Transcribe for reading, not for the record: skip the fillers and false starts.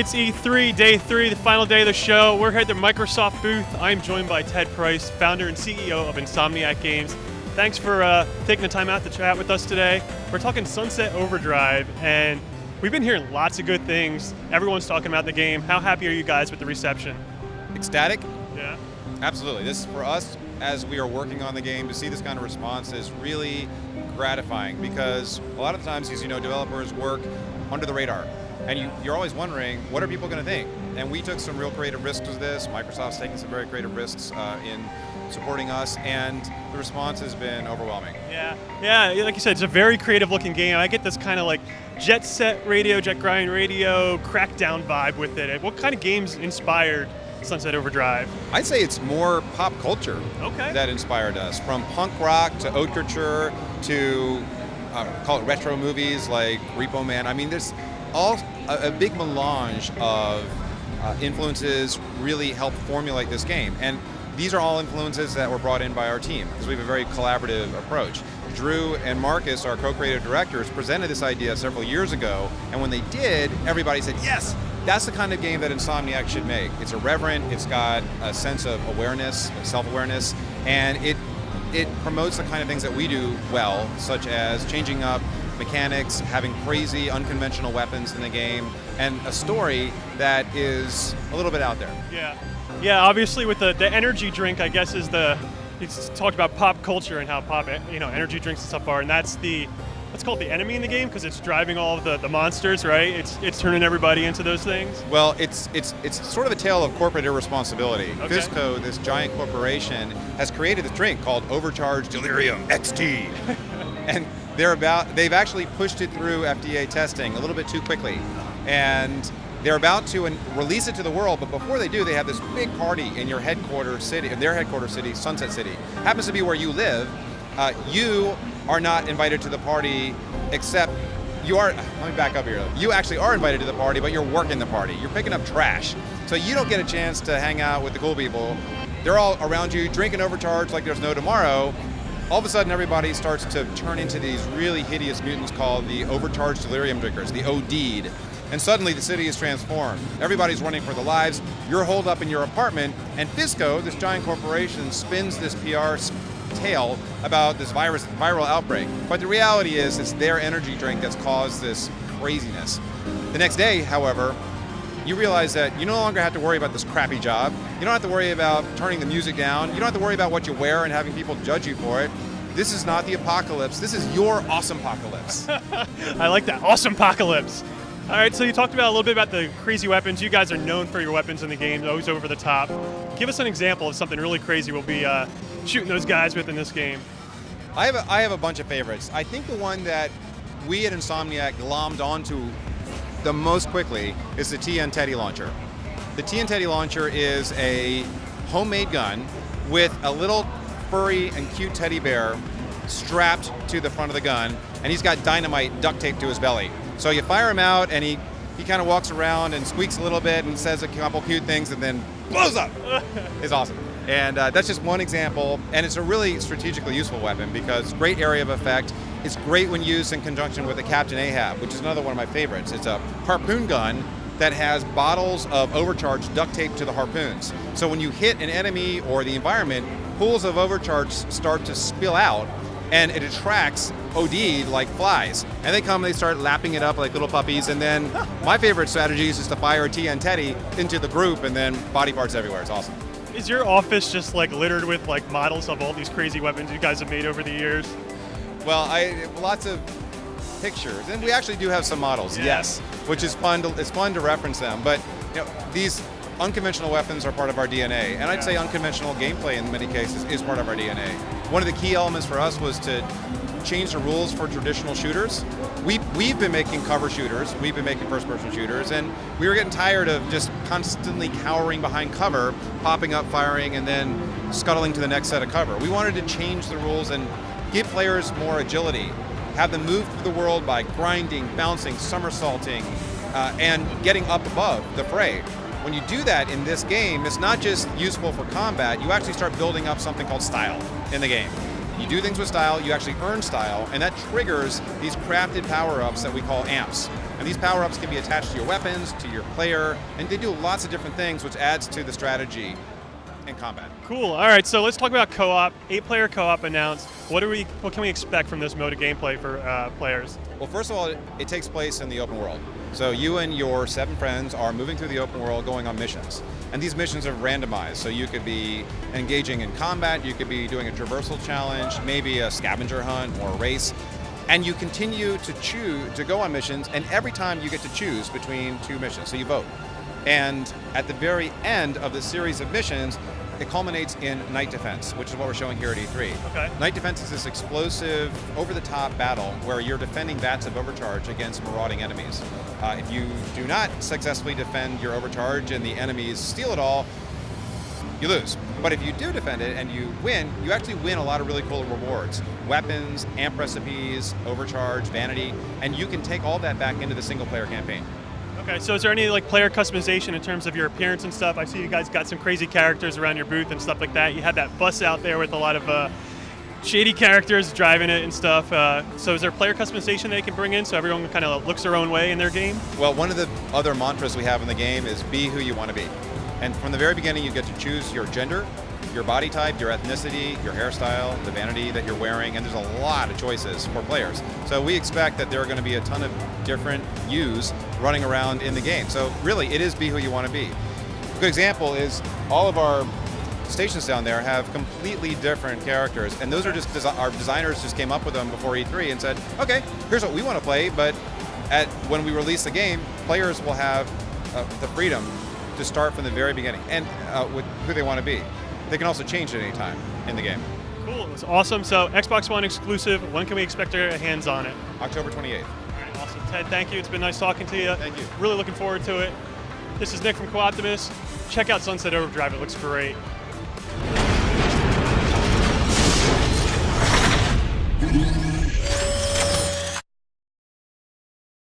It's E3, day 3, the final day of the show. We're here at the Microsoft booth. I'm joined by Ted Price, founder and CEO of Insomniac Games. Thanks for taking the time out to chat with us today. We're talking Sunset Overdrive, and we've been hearing lots of good things. Everyone's talking about the game. How happy are you guys with the reception? Ecstatic? Yeah. Absolutely. This is for us, as we are working on the game, to see this kind of response is really gratifying, because a lot of times, as you know, developers work under the radar. And you're always wondering, what are people going to think? And we took some real creative risks with this. Microsoft's taken some very creative risks in supporting us, and the response has been overwhelming. Yeah, like you said, it's a very creative looking game. I get this kind of like jet set radio, jet grind radio, crackdown vibe with it. What kind of games inspired Sunset Overdrive? I'd say it's more pop culture that inspired us, from punk rock to haute couture to call it retro movies like Repo Man. I mean, there's all a big melange of influences really helped formulate this game. And these are all influences that were brought in by our team, because we have a very collaborative approach. Drew and Marcus, our co-creative directors, presented this idea several years ago, and when they did, everybody said, yes, that's the kind of game that Insomniac should make. It's irreverent, it's got a sense of awareness, self-awareness, and it promotes the kind of things that we do well, such as changing up mechanics, having crazy, unconventional weapons in the game, and a story that is a little bit out there. Yeah. Obviously, with the energy drink, I guess he's talked about pop culture and how energy drinks and stuff are, and let's call it the enemy in the game, because it's driving all of the monsters, right? It's turning everybody into those things. Well, it's sort of a tale of corporate irresponsibility. Okay. Fisco, this giant corporation, has created this drink called Overcharged Delirium XT, and they've actually pushed it through FDA testing a little bit too quickly, and they're about to release it to the world. But before they do, they have this big party in their headquarters city, Sunset City. Happens to be where you live. You are not invited to the party, except you are. Let me back up here. You actually are invited to the party, but you're working the party. You're picking up trash, so you don't get a chance to hang out with the cool people. They're all around you, drinking overcharged like there's no tomorrow. All of a sudden, everybody starts to turn into these really hideous mutants called the Overcharged Delirium Drinkers, the OD'd. And suddenly the city is transformed. Everybody's running for their lives. You're holed up in your apartment, and Fisco, this giant corporation, spins this PR tale about this viral outbreak. But the reality is, it's their energy drink that's caused this craziness. The next day, however, you realize that you no longer have to worry about this crappy job. You don't have to worry about turning the music down. You don't have to worry about what you wear and having people judge you for it. This is not the apocalypse. This is your awesome apocalypse. I like that. Awesome apocalypse. All right, so you talked about a little bit about the crazy weapons. You guys are known for your weapons in the game, always over the top. Give us an example of something really crazy we'll be shooting those guys with in this game. I have a bunch of favorites. I think the one that we at Insomniac glommed onto the most quickly is the TN Teddy launcher. The TN Teddy launcher is a homemade gun with a little furry and cute teddy bear strapped to the front of the gun, and he's got dynamite duct taped to his belly. So you fire him out, and he kind of walks around and squeaks a little bit and says a couple cute things and then blows up. It's awesome. And that's just one example, and it's a really strategically useful weapon because great area of effect. It's great when used in conjunction with a Captain Ahab, which is another one of my favorites. It's a harpoon gun that has bottles of overcharge duct taped to the harpoons. So when you hit an enemy or the environment, pools of overcharge start to spill out, and it attracts OD like flies. And they come and they start lapping it up like little puppies, and then my favorite strategy is just to fire a TN Teddy into the group and then body parts everywhere. It's awesome. Is your office just like littered with like models of all these crazy weapons you guys have made over the years? Well, lots of pictures, and we actually do have some models, yes, which is fun. It's fun to reference them, but these unconventional weapons are part of our DNA, and I'd say unconventional gameplay in many cases is part of our DNA. One of the key elements for us was to change the rules for traditional shooters. We've been making cover shooters, we've been making first-person shooters, and we were getting tired of just constantly cowering behind cover, popping up, firing, and then scuttling to the next set of cover. We wanted to change the rules and give players more agility, have them move through the world by grinding, bouncing, somersaulting, and getting up above the fray. When you do that in this game, it's not just useful for combat, you actually start building up something called style in the game. You do things with style, you actually earn style, and that triggers these crafted power-ups that we call amps. And these power-ups can be attached to your weapons, to your player, and they do lots of different things, which adds to the strategy in combat. Cool. All right, so let's talk about co-op. 8-player co-op announced. What can we expect from this mode of gameplay for players? Well, first of all, it takes place in the open world. So you and your 7 friends are moving through the open world going on missions. And these missions are randomized. So you could be engaging in combat, you could be doing a traversal challenge, maybe a scavenger hunt or a race. And you continue to choose to go on missions, and every time you get to choose between 2 missions. So you vote. And at the very end of the series of missions, it culminates in Night Defense, which is what we're showing here at E3. Okay. Night Defense is this explosive, over-the-top battle where you're defending vats of overcharge against marauding enemies. If you do not successfully defend your overcharge and the enemies steal it all, you lose. But if you do defend it and you win, you actually win a lot of really cool rewards. Weapons, amp recipes, overcharge, vanity, and you can take all that back into the single-player campaign. Okay, so is there any player customization in terms of your appearance and stuff? I see you guys got some crazy characters around your booth and stuff like that. You had that bus out there with a lot of shady characters driving it and stuff. So is there player customization they can bring in so everyone kind of looks their own way in their game? Well, one of the other mantras we have in the game is be who you want to be. And from the very beginning, you get to choose your gender, your body type, your ethnicity, your hairstyle, the vanity that you're wearing, and there's a lot of choices for players. So we expect that there are going to be a ton of different yous running around in the game. So really, it is be who you want to be. A good example is all of our stations down there have completely different characters, and those are just our designers just came up with them before E3 and said, okay, here's what we want to play, but when we release the game, players will have the freedom to start from the very beginning and with who they want to be. They can also change at any time in the game. Cool, it's awesome. So Xbox One exclusive, when can we expect to get our hands on it? October 28th. All right, awesome. Ted, thank you. It's been nice talking to you. Thank you. Really looking forward to it. This is Nick from Co-Optimus. Check out Sunset Overdrive, it looks great.